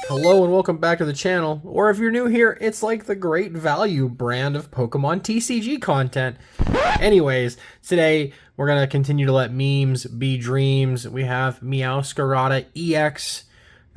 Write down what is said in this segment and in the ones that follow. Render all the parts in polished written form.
Hello and welcome back to the channel, or if you're new here, it's like the great value brand of Pokemon TCG content. Anyways, today we're going to continue to let memes be dreams. We have Meowscarada EX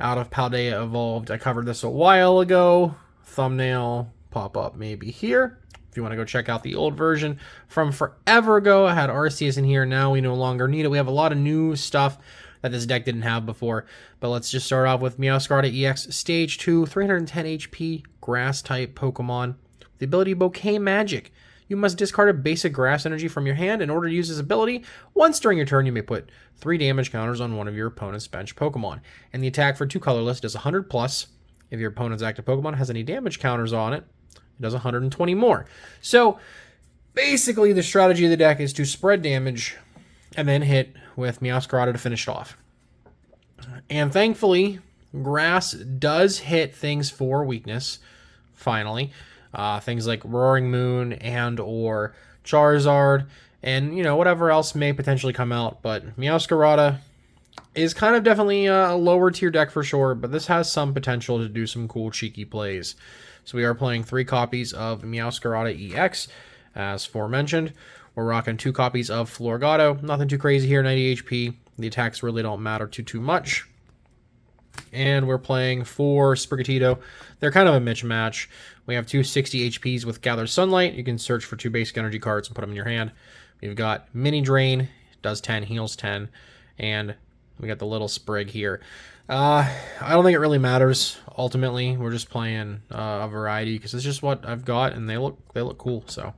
out of Paldea Evolved. I covered this a while ago. Thumbnail pop up maybe here. If you want to go check out the old version from forever ago, I had Arceus in here. Now we no longer need it. We have a lot of new stuff that this deck didn't have before. But let's just start off with Meowscarada EX Stage 2, 310 HP, Grass-type Pokemon. The ability Bouquet Magic. You must discard a basic grass energy from your hand in order to use this ability. Once during your turn, you may put 3 damage counters on one of your opponent's bench Pokemon. And the attack for 2 colorless does 100 plus. If your opponent's active Pokemon has any damage counters on it, it does 120 more. So, basically, the strategy of the deck is to spread damage and then hit with Meowscarada to finish it off. And thankfully, Grass does hit things for weakness, finally. Things like Roaring Moon and or Charizard, and, you know, whatever else may potentially come out. But Meowscarada is kind of definitely a lower tier deck for sure, but this has some potential to do some cool, cheeky plays. So we are playing 3 copies of Meowscarada EX, as aforementioned. We're rocking 2 copies of Florgato. Nothing too crazy here, 90 HP. The attacks really don't matter too much. And we're playing 4 Sprigatito. They're kind of a mismatch. We have 2 60 HPs with Gather Sunlight. You can search for 2 basic energy cards and put them in your hand. We've got Mini Drain, does 10, heals 10. And we got the little Sprig here. I don't think it really matters. Ultimately, we're just playing a variety because it's just what I've got, and they look cool. So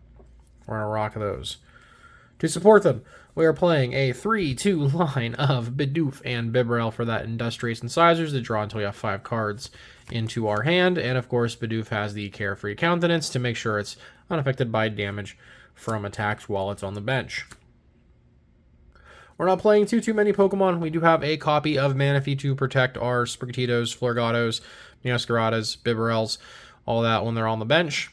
we're gonna rock those. To support them, we are playing a 3-2 line of Bidoof and Bibarel for that Industrious Incisors to draw until we have 5 cards into our hand. And of course, Bidoof has the Carefree Countenance to make sure it's unaffected by damage from attacks while it's on the bench. We're not playing too many Pokemon. We do have a copy of Manaphy to protect our Sprigatitos, Florgatos, Meowscaradas, Bibarels, all that when they're on the bench.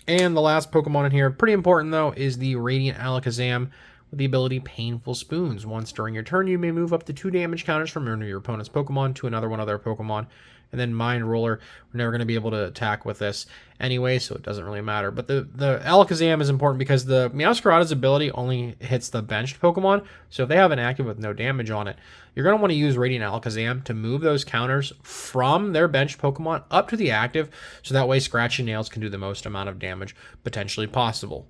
And the last Pokemon in here, pretty important though, is the Radiant Alakazam with the ability Painful Spoons. Once during your turn, you may move up to 2 damage counters from one of your opponent's Pokemon to another one of their Pokemon. And then Mind Roller, we're never going to be able to attack with this anyway, so it doesn't really matter. But the Alakazam is important because the Meowscarada's ability only hits the benched Pokemon. So if they have an active with no damage on it, you're going to want to use Radiant Alakazam to move those counters from their benched Pokemon up to the active, so that way Scratchy Nails can do the most amount of damage potentially possible.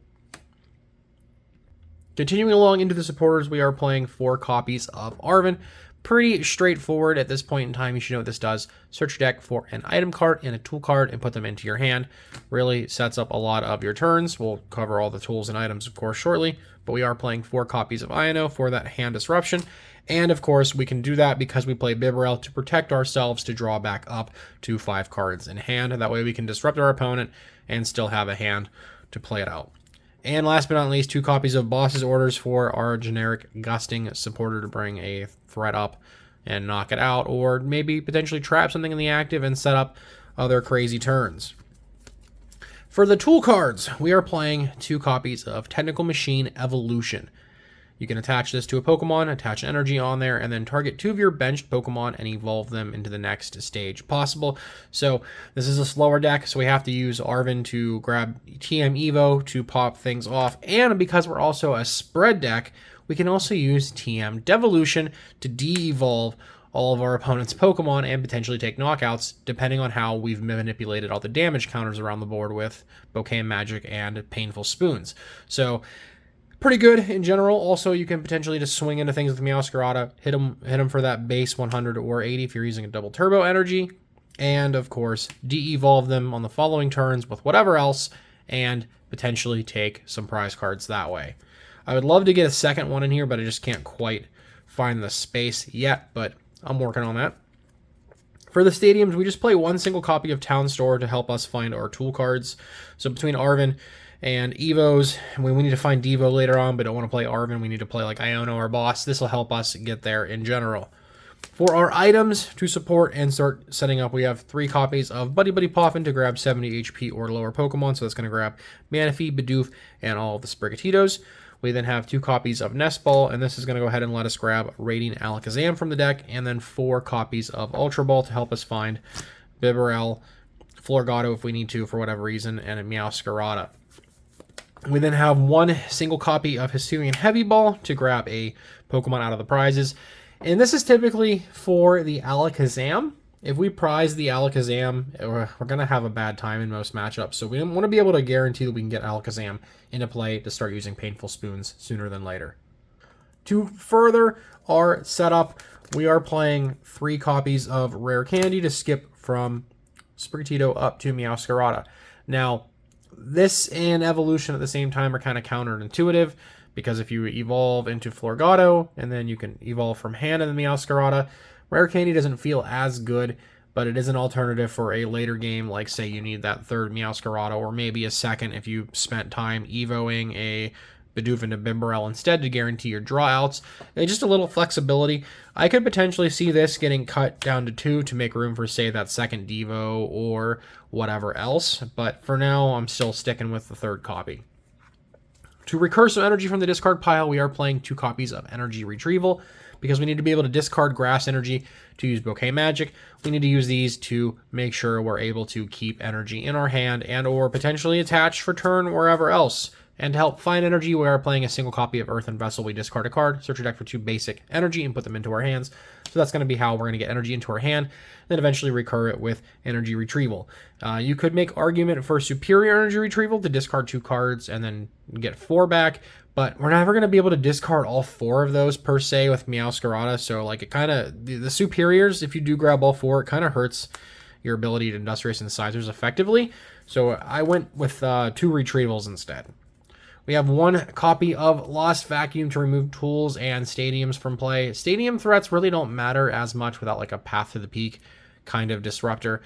Continuing along into the supporters, we are playing 4 copies of Arven. Pretty straightforward at this point in time. You should know what this does. Search your deck for an item card and a tool card and put them into your hand. Really sets up a lot of your turns. We'll cover all the tools and items, of course, shortly. But we are playing 4 copies of Iono for that hand disruption. And, of course, we can do that because we play Bibarel to protect ourselves to draw back up to 5 cards in hand. That way we can disrupt our opponent and still have a hand to play it out. And last but not least, 2 copies of Boss's Orders for our generic Gusting supporter to bring a threat up and knock it out, or maybe potentially trap something in the active and set up other crazy turns. For the tool cards, we are playing 2 copies of Technical Machine Evolution. You can attach this to a Pokemon, attach energy on there, and then target 2 of your benched Pokemon and evolve them into the next stage possible. So this is a slower deck, so we have to use Arven to grab TM Evo to pop things off. And because we're also a spread deck, we can also use TM Devolution to de-evolve all of our opponent's Pokemon and potentially take knockouts, depending on how we've manipulated all the damage counters around the board with Bouquet Magic and Painful Spoons. So pretty good in general. Also, you can potentially just swing into things with Meowscarada, hit them for that base 100 or 80 if you're using a double turbo energy, and of course, de-evolve them on the following turns with whatever else, and potentially take some prize cards that way. I would love to get a second one in here, but I just can't quite find the space yet, but I'm working on that. For the stadiums, we just play 1 single copy of Town Store to help us find our tool cards. So between Arven and Evos, we need to find Devo later on, but don't want to play Arven. We need to play like Iono or Boss. This will help us get there in general. For our items to support and start setting up, we have 3 copies of Buddy Buddy Poffin to grab 70 HP or lower Pokemon. So that's going to grab Manaphy, Bidoof, and all of the Sprigatitos. We then have 2 copies of Nest Ball, and this is going to go ahead and let us grab Radiant Alakazam from the deck, and then 4 copies of Ultra Ball to help us find Bibarel, Florgato if we need to for whatever reason, and a Meowscarada. We then have one single copy of Hisuian Heavy Ball to grab a Pokemon out of the prizes. And this is typically for the Alakazam. If we prize the Alakazam, we're going to have a bad time in most matchups. So we want to be able to guarantee that we can get Alakazam into play to start using Painful Spoons sooner than later. To further our setup, we are playing 3 copies of Rare Candy to skip from Sprigatito up to Meowscarada. Now, this and Evolution at the same time are kind of counterintuitive, because if you evolve into Florgato, and then you can evolve from hand in the Meowscarada, Rare Candy doesn't feel as good, but it is an alternative for a later game, like say you need that third Meowscarada, or maybe a second if you spent time evoing a Bidoof into Bibarel instead to guarantee your draw outs. Just a little flexibility. I could potentially see this getting cut down to 2 to make room for, say, that second Devo or whatever else, but for now I'm still sticking with the 3rd copy. To recur some energy from the discard pile, we are playing 2 copies of Energy Retrieval, because we need to be able to discard Grass Energy to use Bouquet Magic. We need to use these to make sure we're able to keep energy in our hand and or potentially attach for turn wherever else. And to help find energy, we are playing a single copy of Earthen Vessel. We discard a card, search your deck for 2 basic energy, and put them into our hands. So that's going to be how we're going to get energy into our hand, then eventually recur it with Energy Retrieval. You could make argument for Superior Energy Retrieval to discard 2 cards and then get 4 back, but we're never going to be able to discard all 4 of those per se with Meowscarada. So like it kind of, the Superiors, if you do grab all 4, it kind of hurts your ability to Industrious Incisors effectively. So I went with 2 Retrievals instead. We have 1 copy of Lost Vacuum to remove tools and stadiums from play. Stadium threats really don't matter as much without like a Path to the Peak kind of disruptor.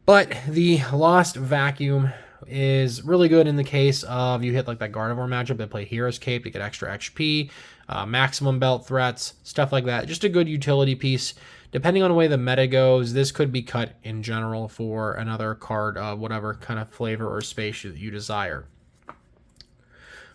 But the Lost Vacuum is really good in the case of you hit like that Gardevoir matchup that play Hero's Cape to get extra HP, maximum belt threats, stuff like that. Just a good utility piece. Depending on the way the meta goes, this could be cut in general for another card of whatever kind of flavor or space that you desire.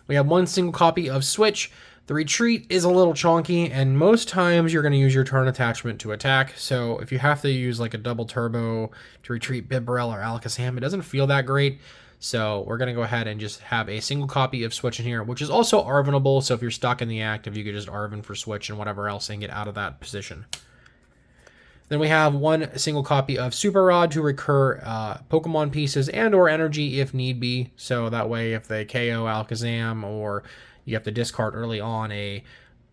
We have 1 single copy of Switch. The retreat is a little chonky, and most times you're going to use your turn attachment to attack. So if you have to use like a double turbo to retreat Bibarel or Alakazam, it doesn't feel that great. So we're going to go ahead and just have a single copy of Switch in here, which is also Arvenable. So if you're stuck in the active, you could just Arven for Switch and whatever else and get out of that position. Then we have 1 single copy of Super Rod to recur Pokemon pieces and or energy if need be. So that way if they KO Alakazam or you have to discard early on a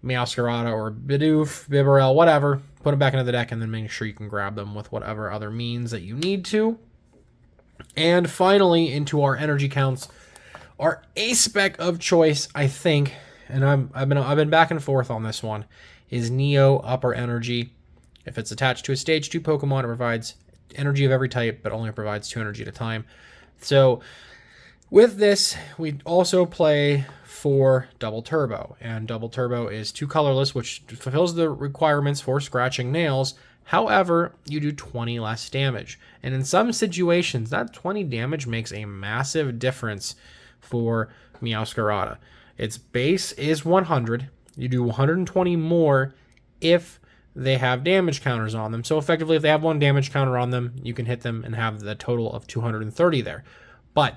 Meowscarada or Bidoof, Bibarel, whatever, put them back into the deck and then make sure you can grab them with whatever other means that you need to. And finally, into our energy counts, our A-Spec of choice, I think, and I've been back and forth on this one, is Neo Upper Energy. If it's attached to a Stage 2 Pokemon, it provides energy of every type, but only provides 2 energy at a time. So with this, we also play for Double Turbo. And Double Turbo is 2 colorless, which fulfills the requirements for scratching nails. However, you do 20 less damage. And in some situations, that 20 damage makes a massive difference for Meowscarada. Its base is 100. You do 120 more if they have damage counters on them. So effectively, if they have 1 damage counter on them, you can hit them and have the total of 230 there. But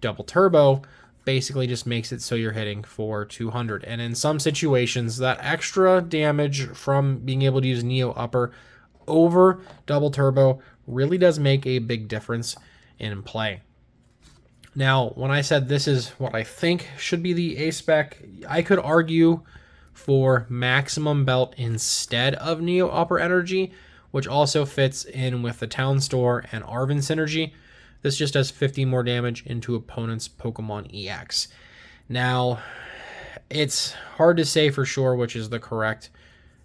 Double Turbo basically just makes it so you're hitting for 200. And in some situations, that extra damage from being able to use Neo Upper over Double Turbo really does make a big difference in play. Now, when I said this is what I think should be the A-Spec, I could argue for Maximum Belt instead of Neo Upper Energy, which also fits in with the Town Store and Arven synergy. This just does 50 more damage into opponent's Pokemon EX. Now, it's hard to say for sure which is the correct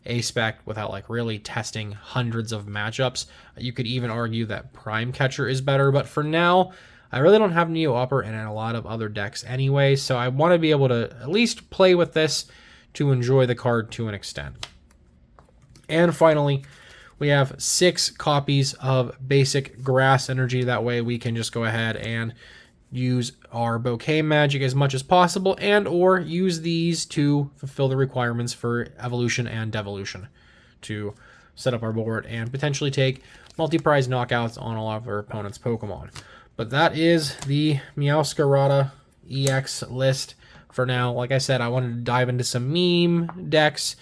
A-Spec without like really testing hundreds of matchups. You could even argue that Prime Catcher is better, but for now, I really don't have Neo Upper in a lot of other decks anyway, so I want to be able to at least play with this to enjoy the card to an extent. And finally, we have 6 copies of basic Grass Energy. That way we can just go ahead and use our Bouquet Magic as much as possible and or use these to fulfill the requirements for Evolution and Devolution to set up our board and potentially take multi-prize knockouts on all of our opponent's Pokemon. But that is the Meowscarada EX list for now. Like I said, I wanted to dive into some meme decks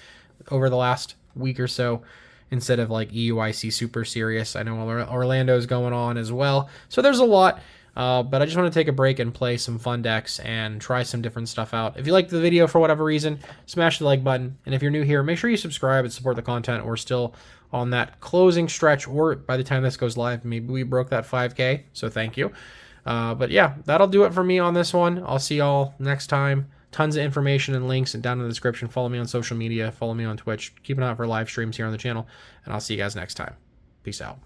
over the last week or so instead of like EUIC Super Serious. I know Orlando's going on as well. So there's a lot. But I just want to take a break and play some fun decks and try some different stuff out. If you liked the video for whatever reason, smash the like button. And if you're new here, make sure you subscribe and support the content. We're still on that closing stretch, or by the time this goes live, maybe we broke that 5K. So thank you. But yeah, that'll do it for me on this one. I'll see y'all next time. Tons of information and links down in the description. Follow me on social media. Follow me on Twitch. Keep an eye out for live streams here on the channel. And I'll see you guys next time. Peace out.